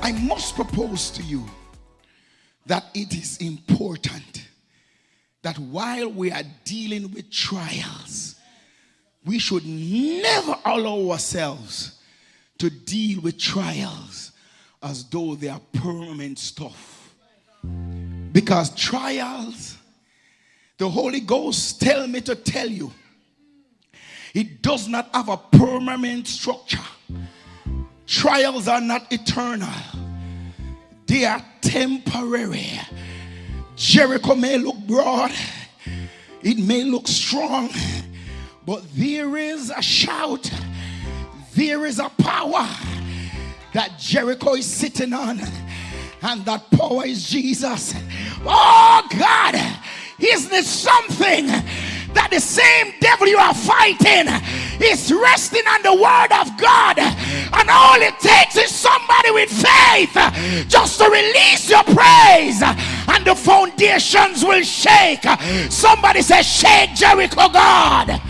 I must propose to you that it is important that while we are dealing with trials, we should never allow ourselves to deal with trials as though they are permanent stuff. Because trials, the Holy Ghost tell me to tell you, it does not have a permanent structure. Trials are not eternal. They are temporary. Jericho may look broad, it may look strong, but there is a shout, there is a power that Jericho is sitting on, and that power is Jesus. Oh God, isn't it something that the same devil you are fighting is resting on the word of God, and all it takes is somebody with faith just to release your praise, and the foundations will shake. Somebody say, shake Jericho, God.